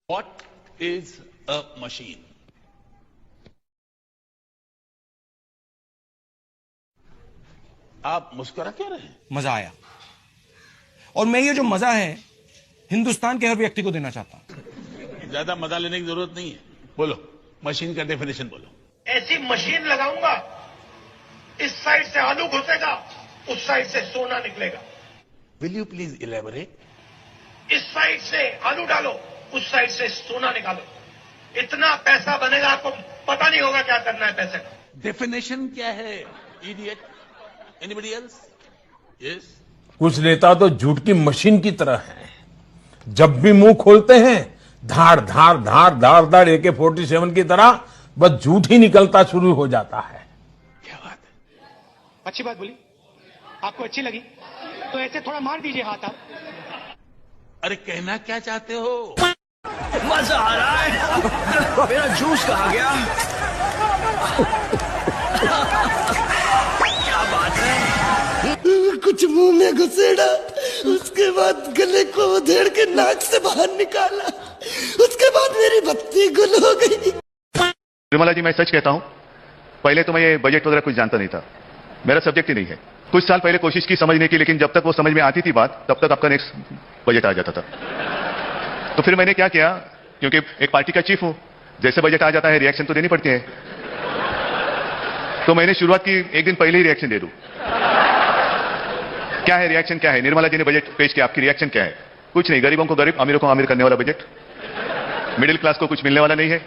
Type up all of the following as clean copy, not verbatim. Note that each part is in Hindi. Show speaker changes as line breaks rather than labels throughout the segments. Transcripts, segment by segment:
What is a machine? आप मुस्कुरा क्यों रहे हैं?
मजा आया, और मैं ये जो मजा है हिंदुस्तान के हर व्यक्ति को देना चाहता हूं।
ज्यादा मजा लेने की जरूरत नहीं है। बोलो, मशीन का डेफिनेशन बोलो।
ऐसी मशीन लगाऊंगा, इस साइड से आलू घुसेगा, उस साइड से सोना निकलेगा।
Will you please elaborate?
इस साइड से आलू डालो, उस साइड से सोना निकालो। इतना पैसा बनेगा, आपको पता नहीं होगा क्या करना है पैसे का।
डेफिनेशन क्या है? इडियट। Anybody else? यस।
कुछ नेता तो झूठ की मशीन की तरह हैं। जब भी मुंह खोलते हैं धार धार धार धार धार AK-47 की तरह बस झूठ ही निकलता शुरू हो जाता है।
क्या बात है?
अच्छी बात बोली, आपको अच्छी लगी तो ऐसे थोड़ा मार दीजिए हाथ आप।
अरे कहना क्या चाहते हो?
मजा आ रहा है। मेरा जूस कहाँ गया? क्या बात है?
कुछ मुंह में घुसेड़ा, उसके बाद गले को उधेड़ के नाक से बाहर निकाला, उसके बाद मेरी बत्ती गुल हो गई।
निर्मला जी, मैं सच कहता हूं, पहले तो मैं ये बजट वगैरह कुछ जानता नहीं था, मेरा सब्जेक्ट ही नहीं है। कुछ साल पहले कोशिश की समझने की, लेकिन जब तक वो समझ में आती थी बात, तब तक आपका नेक्स्ट बजट आ जाता था। तो फिर मैंने क्या किया, क्योंकि एक पार्टी का चीफ हूं, जैसे बजट आ जाता है रिएक्शन तो देनी पड़ती है। तो मैंने शुरुआत की, एक दिन पहले ही रिएक्शन दे दूं। क्या है रिएक्शन? क्या है? निर्मला जी ने बजट पेश किया, आपकी रिएक्शन क्या है? कुछ नहीं, गरीबों को गरीब, अमीरों को अमीर करने वाला बजट। मिडिल क्लास को कुछ मिलने वाला नहीं है,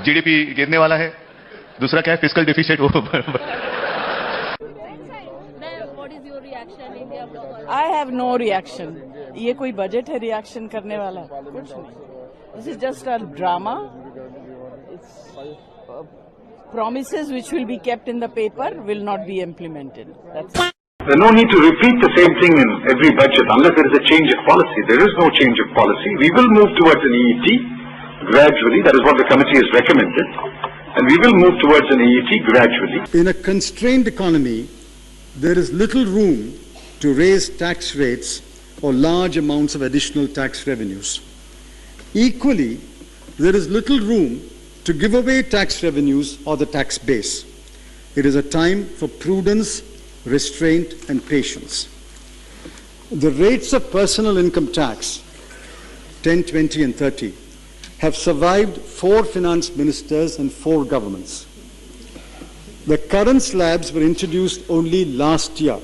जीडीपी गिरने वाला है। दूसरा क्या है? Fiscal deficit.
I have no reaction. ये कोई बजट है रिएक्शन करने वाला? कुछ नहीं। This is just a drama. Promises which will be kept in the paper will not be implemented.
There's no need to repeat the same thing in every budget unless there is a change of policy. There is no change of policy. We will move towards an EET gradually. That is what the committee has recommended. And we will move towards an EET gradually.
In a constrained economy, there is little room to raise tax rates or large amounts of additional tax revenues. Equally, there is little room to give away tax revenues or the tax base. It is a time for prudence, restraint and patience. The rates of personal income tax, 10, 20 and 30, have survived 4 finance ministers and 4 governments. The current slabs were introduced only last year.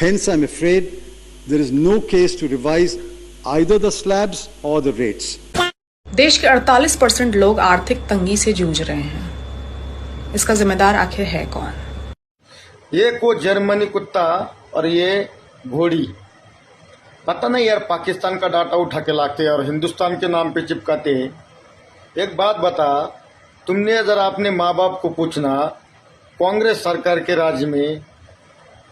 Hence, I'm afraid there is no case to revise either the slabs or the rates.
देश के 48% लोग आर्थिक तंगी से जूझ रहे हैं। इसका जिम्मेदार आखिर है कौन?
ये को जर्मनी कुत्ता और ये घोड़ी, पता नहीं यार, पाकिस्तान का डाटा उठा के लाते और हिंदुस्तान के नाम पे चिपकाते। एक बात बता, तुमने अगर अपने माँ बाप को पूछना, कांग्रेस सरकार के राज्य में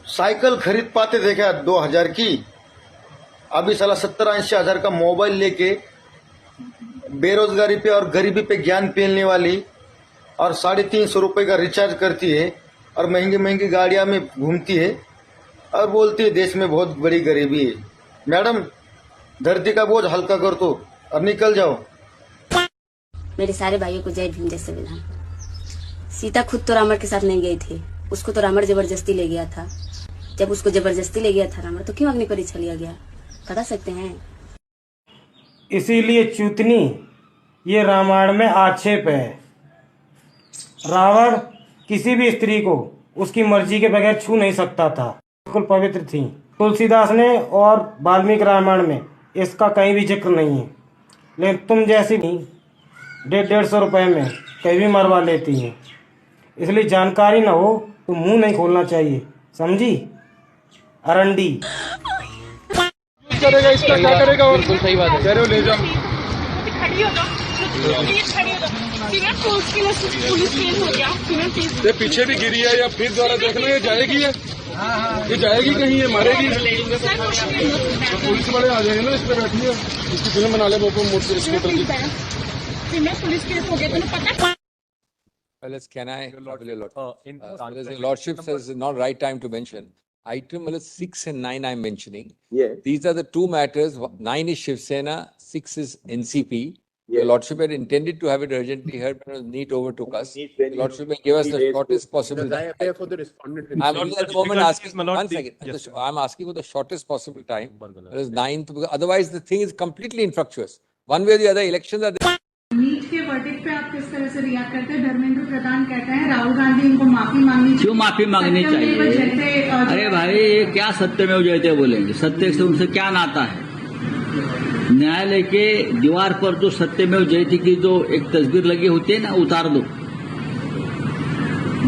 साइकिल खरीद पाते थे क्या 2000 की? अभी साला 70-80 हजार का मोबाइल लेके बेरोजगारी पे और गरीबी पे ज्ञान पेलने वाली और 350 रुपए का रिचार्ज करती है और महंगी महंगी गाड़ियां में घूमती है और बोलती है देश में बहुत बड़ी गरीबी है। मैडम, धरती का बोझ हल्का कर दो और निकल जाओ।
मेरे सारे भाइयों को जय भीम, जय संविधान। सीता खुद तो रावण के साथ नहीं गई थी, उसको तो रावण जबरदस्ती ले गया था। जब उसको जबरदस्ती ले गया था रावण, तो क्यों अग्नि परीक्षा लिया गया, बता सकते हैं?
इसीलिए चूतनी, ये रामायण में आक्षेप है। रावण किसी भी स्त्री को उसकी मर्जी के बगैर छू नहीं सकता था, बिल्कुल पवित्र थी। तुलसीदास ने और वाल्मीकि रामायण में इसका कहीं भी जिक्र नहीं है। लेकिन तुम जैसी 150 रुपए में कहीं भी मरवा लेती हैं। इसलिए जानकारी ना हो तो मुंह नहीं खोलना चाहिए, समझी? अरंडी
करेगा इसका, क्या करेगा? और सही बात है, कह ले जाओ। ये पीछे भी गिरी है या फिर द्वारा देखना, ये जाएगी, ये जाएगी कहीं, ये मरेगी। तो पुलिस वाले आ जाएंगे ना, इस पे बैठी है, इसकी फिल्म बना ले मोटर स्कूटर की। पुलिस केस हो गया तो पता।
Well, can I? Lordship says not right time to mention. item 6 and 9 I'm mentioning. Yeah. These are the two matters. 9 is Shiv Sena, 6 is NCP. Your Lordship had intended to have it urgently heard, but NEET overtook us. Your Lordship may give us the shortest possible time. I'm only at the moment asking, one second. Yes, I'm asking for the shortest possible time. That is 9th, because otherwise the thing is completely infructuous. One way or the other, elections are there.
NEET के वर्डिक्ट पे आप किस तरह से रिएक्ट करते हैं? धर्मेंद्र प्रधान कहते हैं राहुल गांधी इनको माफी मांगनी चाहिए।
क्यों माफी मांगनी चाहिए? अरे भाई, ये क्या सत्यमेव जयते बोलेंगे? सत्य से उनसे क्या नाता है? न्यायालय के दीवार पर जो सत्यमेव जयते की जो एक तस्वीर लगी होती है ना, उतार दो।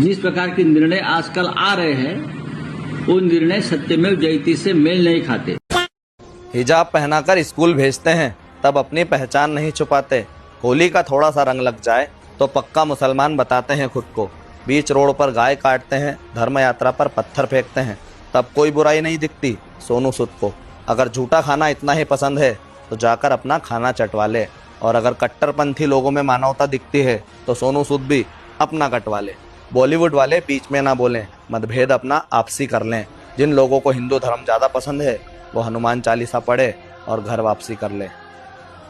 जिस प्रकार के निर्णय आजकल आ रहे हैं, वो निर्णय सत्यमेव जयते से मेल नहीं खाते।
हिजाब पहनाकर स्कूल भेजते हैं, तब अपनी पहचान नहीं छुपाते। होली का थोड़ा सा रंग लग जाए तो पक्का मुसलमान बताते हैं खुद को। बीच रोड पर गाय काटते हैं, धर्म यात्रा पर पत्थर फेंकते हैं, तब कोई बुराई नहीं दिखती सोनू सूद को। अगर झूठा खाना इतना ही पसंद है तो जाकर अपना खाना चटवा ले, और अगर कट्टरपंथी लोगों में मानवता दिखती है तो सोनू सूद भी अपना कटवा ले। बॉलीवुड वाले बीच में ना बोलें, मतभेद अपना आपसी कर लें। जिन लोगों को हिंदू धर्म ज़्यादा पसंद है वो हनुमान चालीसा पढ़े और घर वापसी कर ले।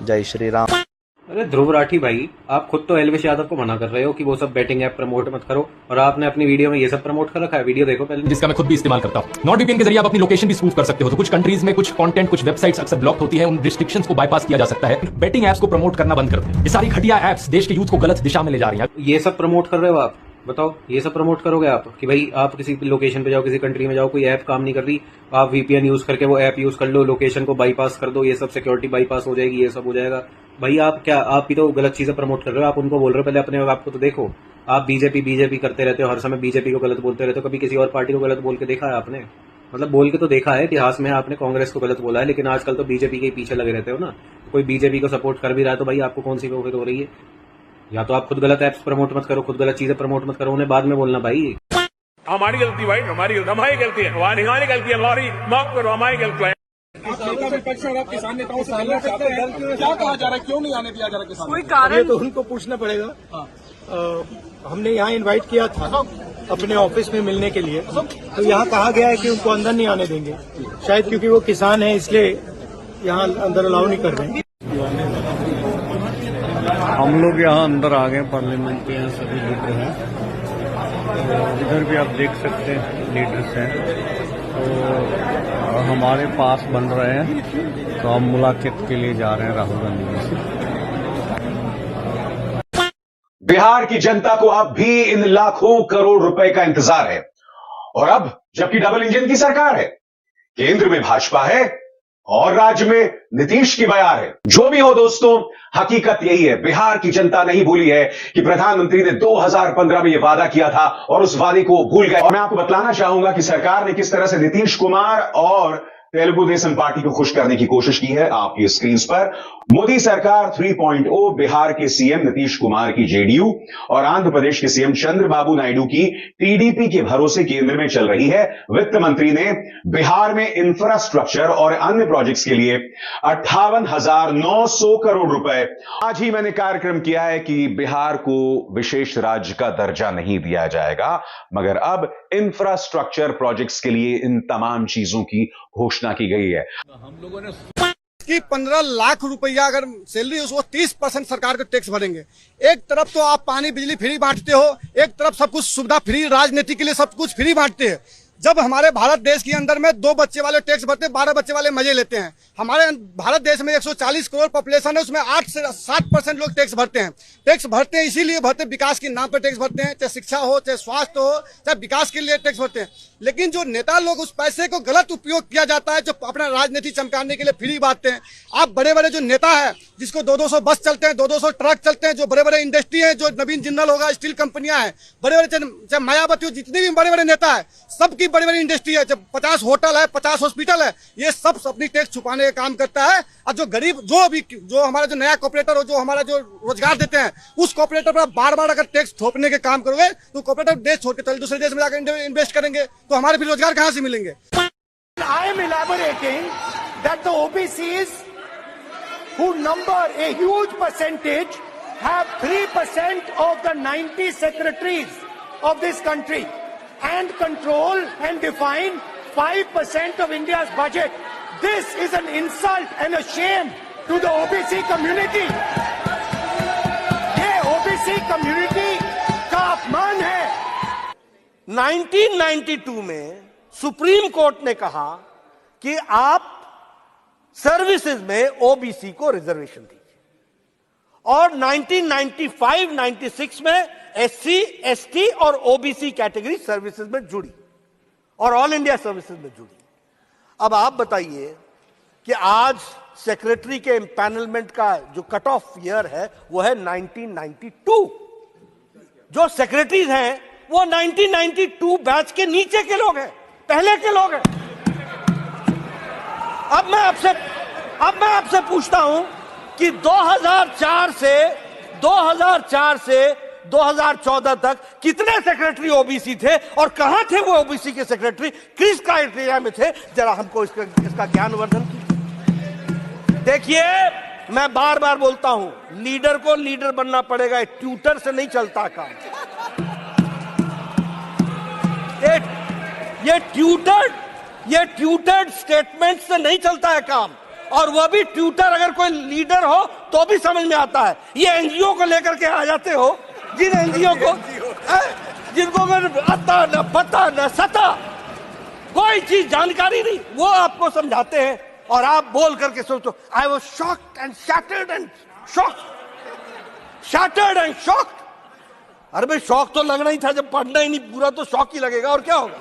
जय श्री राम।
अरे ध्रुव राठी भाई, आप खुद तो एलविश यादव को मना कर रहे हो कि वो सब बैटिंग ऐप प्रमोट मत करो, और आपने अपनी वीडियो में ये सब प्रमोट कर रखा है। वीडियो देखो पहले,
जिसका मैं खुद भी इस्तेमाल करता हूँ। NordVPN के जरिए आप अपनी लोकेशन भी स्पूफ कर सकते हो। तो कुछ कंट्रीज में कुछ कंटेंट, कुछ वेबसाइट्स अक्सर ब्लॉक होती है, उन रिस्ट्रिक्शंस को बाईपास किया जा सकता है। बैटिंग एप्स को प्रमोट करना बंद कर दें। ये सारी घटिया एप्स देश के यूथ को गलत दिशा में ले जा रही हैं।
ये सब प्रमोट कर रहे हो आप? बताओ, ये सब प्रमोट करोगे आप कि भाई आप किसी लोकेशन पे जाओ, किसी कंट्री में जाओ, कोई ऐप काम नहीं कर रही, आप VPN यूज करके वो ऐप यूज कर लो, लोकेशन को बाईपास कर दो, ये सब सिक्योरिटी बाईपास हो जाएगी, ये सब हो जाएगा। भाई आप भी तो गलत चीजें प्रमोट कर रहे हो। आप उनको बोल रहे हो, पहले अपने आप को तो देखो। आप बीजेपी करते रहते हो, हर समय बीजेपी को गलत बोलते रहते हो। कभी किसी और पार्टी को गलत बोल के देखा है आपने? मतलब बोल के तो देखा है, इतिहास में आपने कांग्रेस को गलत बोला है, लेकिन आजकल तो बीजेपी के पीछे लगे रहते हो ना। कोई बीजेपी को सपोर्ट कर भी रहा है तो भाई आपको कौन सी फिर हो रही है? या तो आप खुद गलत ऐप्स प्रमोट मत करो, खुद गलत चीजें प्रमोट मत करो, उन्हें बाद में बोलना भाई।
हमारी गलती भाई, हमारी गलती है, हमारी गलती है, लॉरी माफ करो, हमारी गलती है।
आप किसान नेताओं से मिलना चाहते हैं, क्या कहा जा रहा है, क्यों नहीं आने दिया जा रहा किसान?
कोई कारण?
ये तो उनको पूछना पड़ेगा। हमने यहाँ इनवाइट किया था अपने ऑफिस में मिलने के लिए, तो यहाँ कहा गया है कि उनको अंदर नहीं आने देंगे, शायद क्योंकि वो किसान है इसलिए यहाँ अंदर अलाउ नहीं कर रहे हैं।
हम लोग यहाँ अंदर आ गए, पार्लियामेंट के यहाँ सभी लीडर हैं, तो इधर भी आप देख सकते हैं लीडर्स हैं, तो हमारे पास बन रहे हैं, तो हम मुलाकात के लिए जा रहे हैं राहुल गांधी से।
बिहार की जनता को अब भी इन लाखों करोड़ रुपए का इंतजार है, और अब जबकि डबल इंजन की सरकार है, केंद्र में भाजपा है और राज्य में नीतीश की बयार है। जो भी हो दोस्तों, हकीकत यही है, बिहार की जनता नहीं भूली है कि प्रधानमंत्री ने 2015 में यह वादा किया था और उस वादे को भूल गए। और मैं आपको बतलाना चाहूंगा कि सरकार ने किस तरह से नीतीश कुमार और तेलुगु देशम पार्टी को खुश करने की कोशिश की है। आपकी स्क्रीन पर मोदी सरकार 3.0 बिहार के सीएम नीतीश कुमार की जेडीयू और आंध्र प्रदेश के सीएम चंद्रबाबू नायडू की टीडीपी के भरोसे केंद्र में चल रही है। वित्त मंत्री ने बिहार में इंफ्रास्ट्रक्चर और अन्य प्रोजेक्ट्स के लिए 58,900 करोड़ रुपए। आज ही मैंने कार्यक्रम किया है कि बिहार को विशेष राज्य का दर्जा नहीं दिया जाएगा, मगर अब इंफ्रास्ट्रक्चर प्रोजेक्ट्स के लिए इन तमाम चीजों की घोषणा की गई है।
हम लोगों ने कि 15 लाख रुपया अगर सैलरी है उसको 30% सरकार को टैक्स भरेंगे। एक तरफ तो आप पानी बिजली फ्री बांटते हो, एक तरफ सब कुछ सुविधा फ्री, राजनीति के लिए सब कुछ फ्री बांटते हैं। जब हमारे भारत देश के अंदर में 2 बच्चे वाले टैक्स भरते हैं, 12 बच्चे वाले मजे लेते हैं। हमारे भारत देश में 140 करोड़ पॉपुलेशन है, उसमें 8 से 7% लोग टैक्स भरते हैं। टैक्स भरते हैं इसीलिए भरते, विकास के नाम पर टैक्स भरते हैं, चाहे शिक्षा हो, चाहे स्वास्थ्य हो, चाहे विकास के लिए टैक्स भरते हैं। लेकिन जो नेता लोग उस पैसे को गलत उपयोग किया जाता है, जो अपना राजनीति चमकाने के लिए फ्री बांटते हैं। आप बड़े बड़े जो नेता है जिसको 200 बस चलते हैं, 200 ट्रक चलते हैं, जो बड़े बड़े इंडस्ट्री है, जो नवीन जिंदल होगा, स्टील कंपनियां हैं, बड़े बड़े चाहे मायावती हो, जितने भी बड़े बड़े नेता है, सबकी बड़ी बड़ी इंडस्ट्री है, जब 50 होटल है, 50 हॉस्पिटल है, ये सब अपनी टैक्स छुपाने का काम करता है। और जो गरीब, जो हमारा जो नया कॉर्पोरेटर हो, जो हमारा जो रोजगार देते हैं, उस कॉर्पोरेटर पर बार बार अगर टैक्स थोपने के काम करोगे तो कॉर्पोरेटर देश छोड़ के दूसरे देश में जाकर इन्वेस्ट करेंगे, तो हमारे फिर रोजगार कहां से मिलेंगे?
I am elaborating that the OBCs, who number a huge percentage, have 3% of the 90 secretaries of this country and control and define 5% of India's budget. This is an insult and a shame to the OBC community. ये OBC community का अपमान है।
1992 में सुप्रीम कोर्ट ने कहा कि आप सर्विसेज में ओबीसी को रिजर्वेशन दीजिए, और 1995-96 में एससी, एसटी और ओबीसी कैटेगरी सर्विसेज में जुड़ी और ऑल इंडिया सर्विसेज में जुड़ी। अब आप बताइए कि आज सेक्रेटरी के एम्पैनलमेंट का जो कट ऑफ ईयर है वो है 1992। जो सेक्रेटरीज हैं वो 1992 बैच के नीचे के लोग हैं, पहले के लोग हैं। अब मैं आपसे पूछता हूं कि 2004 से 2014 तक कितने सेक्रेटरी ओबीसी थे और कहां थे वो ओबीसी के सेक्रेटरी, किस क्राइटेरिया में थे? जरा हमको इसका ज्ञानवर्धन कीजिए। देखिए, मैं बार बार बोलता हूं, लीडर को लीडर बनना पड़ेगा, ट्यूटर से नहीं चलता काम। ये ट्यूटर्ड स्टेटमेंट से नहीं चलता है काम, और वह भी ट्यूटर अगर कोई लीडर हो तो भी समझ में आता है। ये एनजीओ को लेकर के आ जाते हो, जिन एनजीओ को जिनको आता न पता न सता, कोई चीज जानकारी नहीं, वो आपको समझाते हैं और आप बोल करके सोचो I was shocked and shattered and shocked. अरे भाई, शौक तो लगना ही था, जब पढ़ना ही नहीं पूरा तो शौक ही लगेगा, और क्या होगा।